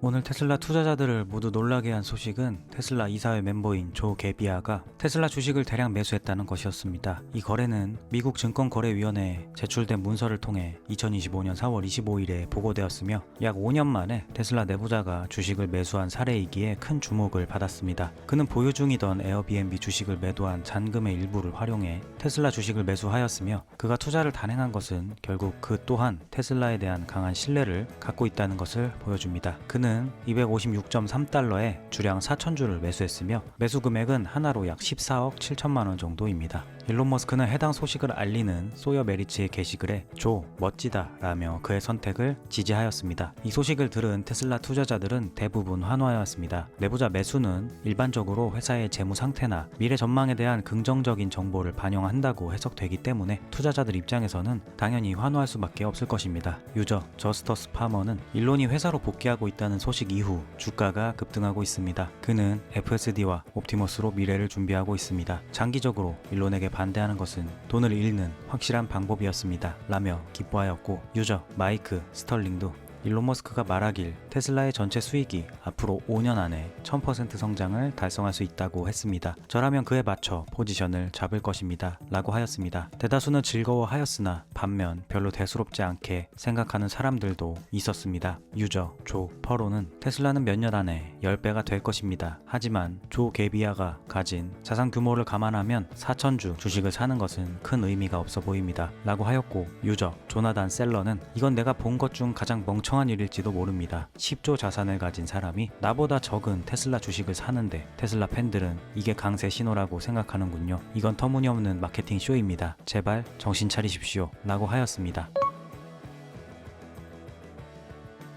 오늘 테슬라 투자자들을 모두 놀라게 한 소식은 테슬라 이사회 멤버인 조 게비아가 테슬라 주식을 대량 매수했다는 것이었습니다. 이 거래는 미국 증권거래위원회에 제출된 문서를 통해 2025년 4월 25일에 보고되었으며 약 5년 만에 테슬라 내부자가 주식을 매수한 사례이기에 큰 주목을 받았습니다. 그는 보유 중이던 에어비앤비 주식을 매도한 잔금의 일부를 활용해 테슬라 주식을 매수하였으며 그가 투자를 단행한 것은 결국 그 또한 테슬라에 대한 강한 신뢰를 갖고 있다는 것을 보여줍니다. 그는 256.3달러에 주량 4,000주를 매수했으며 매수 금액은 하나로 약 14억 7천만 원 정도입니다. 일론 머스크는 해당 소식을 알리는 소여 메리츠의 게시글에 조 멋지다 라며 그의 선택을 지지하였습니다. 이 소식을 들은 테슬라 투자자들은 대부분 환호하였습니다. 내부자 매수는 일반적으로 회사의 재무 상태나 미래 전망에 대한 긍정적인 정보를 반영한다고 해석되기 때문에 투자자들 입장에서는 당연히 환호할 수밖에 없을 것입니다. 유저 저스터스 파머는 일론이 회사로 복귀하고 있다는 소식 이후 주가가 급등하고 있습니다. 그는 FSD와 옵티머스로 미래를 준비하고 있습니다. 장기적으로 일론에게 반대하는 것은 돈을 잃는 확실한 방법이었습니다. 라며 기뻐하였고 유저 마이크 스털링도 일론 머스크가 말하길 테슬라의 전체 수익이 앞으로 5년 안에 1000% 성장을 달성할 수 있다고 했습니다. 저라면 그에 맞춰 포지션을 잡을 것입니다. 라고 하였습니다. 대다수는 즐거워하였으나 반면 별로 대수롭지 않게 생각하는 사람들도 있었습니다. 유저 조 퍼로는 테슬라는 몇 년 안에 10배가 될 것입니다. 하지만 조 게비아가 가진 자산 규모를 감안하면 4,000주 주식을 사는 것은 큰 의미가 없어 보입니다. 라고 하였고 유저 조나단 셀러는 이건 내가 본 것 중 가장 멍청한 일일지도 모릅니다. 10조 자산을 가진 사람이 나보다 적은 테슬라 주식을 사는데 테슬라 팬들은 이게 강세 신호라고 생각하는군요. 이건 터무니없는 마케팅 쇼입니다. 제발 정신 차리십시오. 라고 하였습니다.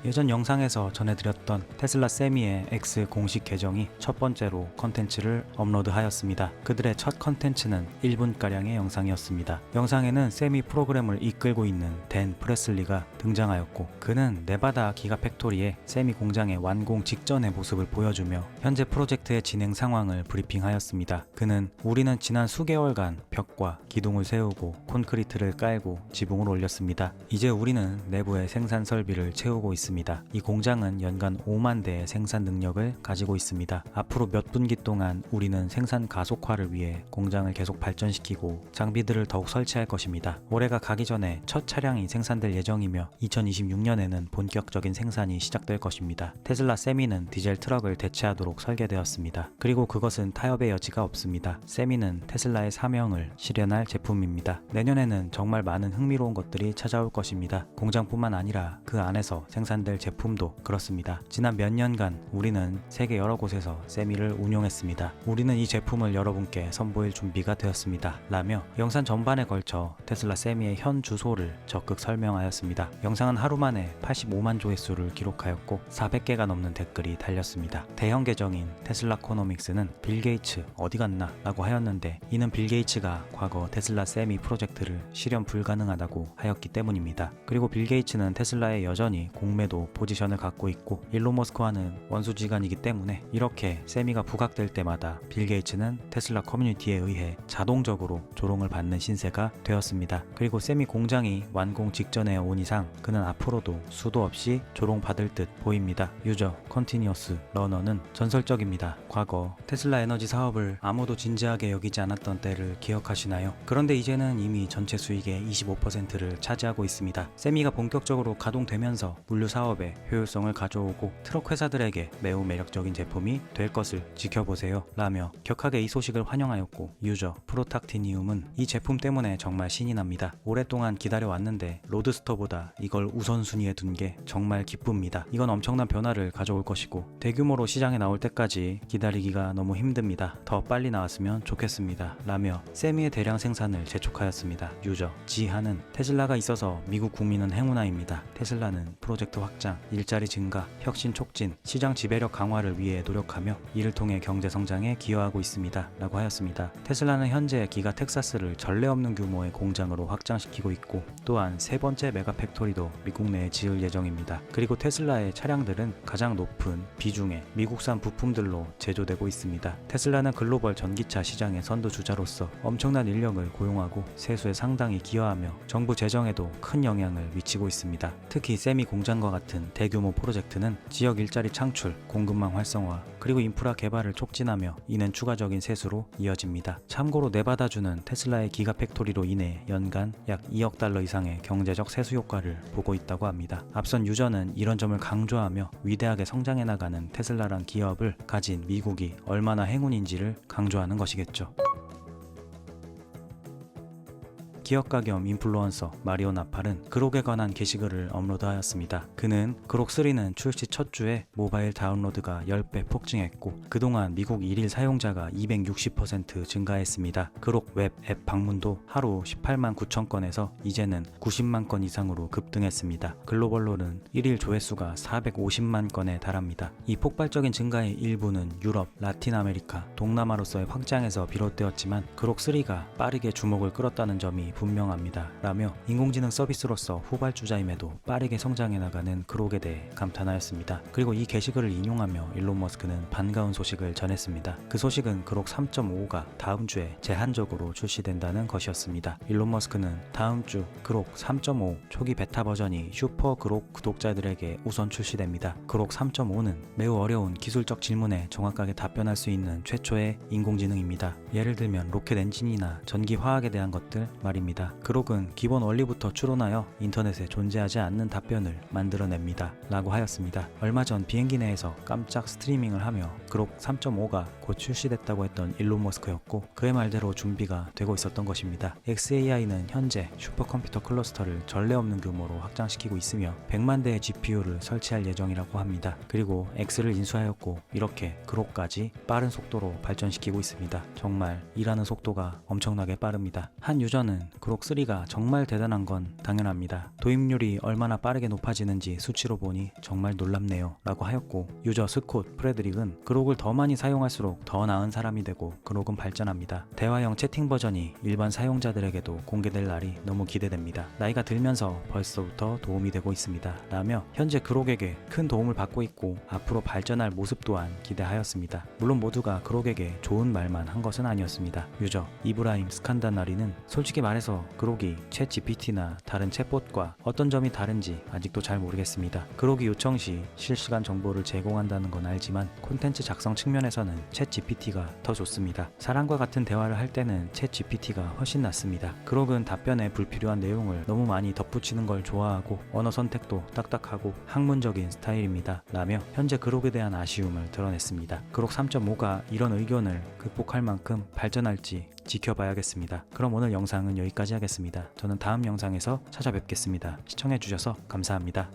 예전 영상에서 전해드렸던 테슬라 세미의 X 공식 계정이 첫 번째로 컨텐츠를 업로드하였습니다. 그들의 첫 컨텐츠는 1분가량의 영상이었습니다. 영상에는 세미 프로그램을 이끌고 있는 댄 프레슬리가 등장하였고 그는 네바다 기가팩토리의 세미 공장의 완공 직전의 모습을 보여주며 현재 프로젝트의 진행 상황을 브리핑하였습니다. 그는 우리는 지난 수개월간 벽과 기둥을 세우고 콘크리트를 깔고 지붕을 올렸습니다. 이제 우리는 내부의 생산 설비를 채우고 있습니다. 이 공장은 연간 5만 대의 생산 능력을 가지고 있습니다. 앞으로 몇 분기 동안 우리는 생산 가속화를 위해 공장을 계속 발전시키고 장비들을 더욱 설치할 것입니다. 올해가 가기 전에 첫 차량이 생산될 예정이며 2026년에는 본격적인 생산이 시작될 것입니다. 테슬라 세미는 디젤 트럭을 대체하도록 설계되었습니다. 그리고 그것은 타협의 여지가 없습니다. 세미는 테슬라의 사명을 실현할 제품입니다. 내년에는 정말 많은 흥미로운 것들이 찾아올 것입니다. 공장뿐만 아니라 그 안에서 생산 될 제품도 그렇습니다. 지난 몇 년간 우리는 세계 여러 곳에서 세미를 운용했습니다. 우리는 이 제품을 여러분께 선보일 준비가 되었습니다. 라며 영상 전반에 걸쳐 테슬라 세미의 현 주소를 적극 설명하였습니다. 영상은 하루 만에 85만 조회수를 기록하였고 400개가 넘는 댓글이 달렸습니다. 대형 계정인 테슬라 코노믹스는 빌 게이츠 어디 갔나 라고 하였는데 이는 빌 게이츠가 과거 테슬라 세미 프로젝트를 실현 불가능하다고 하였기 때문입니다. 그리고 빌 게이츠는 테슬라에 여전히 공매도 포지션을 갖고 있고 일론 머스크와는 원수지간이기 때문에 이렇게 세미가 부각될 때마다 빌 게이츠는 테슬라 커뮤니티에 의해 자동적으로 조롱을 받는 신세가 되었습니다. 그리고 세미 공장이 완공 직전에 온 이상 그는 앞으로도 수도 없이 조롱받을 듯 보입니다. 유저 컨티니어스 러너는 전설적입니다. 과거 테슬라 에너지 사업을 아무도 진지하게 여기지 않았던 때를 기억하시나요? 그런데 이제는 이미 전체 수익의 25%를 차지하고 있습니다. 세미가 본격적으로 가동되면서 물류 사업에 효율성을 가져오고 트럭 회사들에게 매우 매력적인 제품이 될 것을 지켜보세요. 라며 격하게 이 소식을 환영하였고 유저 프로탁티니움은 이 제품 때문에 정말 신이 납니다. 오랫동안 기다려왔는데 로드스터보다 이걸 우선순위에 둔 게 정말 기쁩니다. 이건 엄청난 변화를 가져올 것이고 대규모로 시장에 나올 때까지 기다리기가 너무 힘듭니다. 더 빨리 나왔으면 좋겠습니다. 라며 세미의 대량 생산을 재촉하였습니다. 유저 지하는 테슬라가 있어서 미국 국민은 행운아입니다. 테슬라는 프로젝트 확장, 일자리 증가, 혁신 촉진, 시장 지배력 강화를 위해 노력하며 이를 통해 경제 성장에 기여하고 있습니다. 라고 하였습니다. 테슬라는 현재 기가 텍사스를 전례 없는 규모의 공장으로 확장시키고 있고 또한 세 번째 메가 팩토리도 미국 내에 지을 예정입니다. 그리고 테슬라의 차량들은 가장 높은 비중의 미국산 부품들로 제조되고 있습니다. 테슬라는 글로벌 전기차 시장의 선두주자로서 엄청난 인력을 고용하고 세수에 상당히 기여하며 정부 재정에도 큰 영향을 미치고 있습니다. 특히 세미 공장과 같은 대규모 프로젝트는 지역 일자리 창출, 공급망 활성화, 그리고 인프라 개발을 촉진하며 이는 추가적인 세수로 이어집니다. 참고로 네바다주는 테슬라의 기가팩토리로 인해 연간 약 2억 달러 이상의 경제적 세수 효과를 보고 있다고 합니다. 앞선 유저는 이런 점을 강조하며 위대하게 성장해 나가는 테슬라란 기업을 가진 미국이 얼마나 행운인지를 강조하는 것이겠죠. 기업가 겸 인플루언서 마리오 나팔은 그록에 관한 게시글을 업로드하였습니다. 그는 그록3는 출시 첫 주에 모바일 다운로드가 10배 폭증했고 그동안 미국 1일 사용자가 260% 증가했습니다. 그록 웹 앱 방문도 하루 18만 9천 건에서 이제는 90만 건 이상으로 급등했습니다. 글로벌로는 1일 조회수가 450만 건에 달합니다. 이 폭발적인 증가의 일부는 유럽, 라틴 아메리카, 동남아로서의 확장에서 비롯되었지만 그록3가 빠르게 주목을 끌었다는 점이 분명합니다. 라며 인공지능 서비스로서 후발주자임에도 빠르게 성장해 나가는 그록에 대해 감탄하였습니다. 그리고 이 게시글을 인용하며 일론 머스크는 반가운 소식을 전했습니다. 그 소식은 그록 3.5가 다음 주에 제한적으로 출시된다는 것이었습니다. 일론 머스크는 다음 주 그록 3.5 초기 베타 버전이 슈퍼 그록 구독자들에게 우선 출시됩니다. 그록 3.5는 매우 어려운 기술적 질문에 정확하게 답변할 수 있는 최초의 인공지능입니다. 예를 들면 로켓 엔진이나 전기 화학에 대한 것들 말입니다. 그록은 기본 원리부터 추론하여 인터넷에 존재하지 않는 답변을 만들어냅니다. 라고 하였습니다. 얼마 전 비행기 내에서 깜짝 스트리밍을 하며 그록 3.5가 곧 출시됐다고 했던 일론 머스크였고 그의 말대로 준비가 되고 있었던 것입니다. xAI는 현재 슈퍼컴퓨터 클러스터를 전례 없는 규모로 확장시키고 있으며 100만 대의 GPU를 설치할 예정이라고 합니다. 그리고 X를 인수하였고 이렇게 그록까지 빠른 속도로 발전시키고 있습니다. 정말 일하는 속도가 엄청나게 빠릅니다. 한 유저는 그록3가 정말 대단한 건 당연합니다. 도입률이 얼마나 빠르게 높아지는지 수치로 보니 정말 놀랍네요 라고 하였고 유저 스콧 프레드릭은 그록을 더 많이 사용할수록 더 나은 사람이 되고 그록은 발전합니다. 대화형 채팅 버전이 일반 사용자들에게도 공개될 날이 너무 기대됩니다. 나이가 들면서 벌써부터 도움이 되고 있습니다 라며 현재 그록에게 큰 도움을 받고 있고 앞으로 발전할 모습 또한 기대하였습니다. 물론 모두가 그록에게 좋은 말만 한 것은 아니었습니다. 유저 이브라임 스칸다나리는 솔직히 말해서 그록이 챗 GPT나 다른 챗봇과 어떤 점이 다른지 아직도 잘 모르겠습니다. 그록이 요청 시 실시간 정보를 제공한다는 건 알지만 콘텐츠 작성 측면에서는 챗 GPT가 더 좋습니다. 사람과 같은 대화를 할 때는 챗 GPT가 훨씬 낫습니다. 그록은 답변에 불필요한 내용을 너무 많이 덧붙이는 걸 좋아하고 언어 선택도 딱딱하고 학문적인 스타일입니다. 라며 현재 그록에 대한 아쉬움을 드러냈습니다. 그록 3.5가 이런 의견을 극복할 만큼 발전할지 지켜봐야겠습니다. 그럼 오늘 영상은 여기까지 하겠습니다. 저는 다음 영상에서 찾아뵙겠습니다. 시청해주셔서 감사합니다.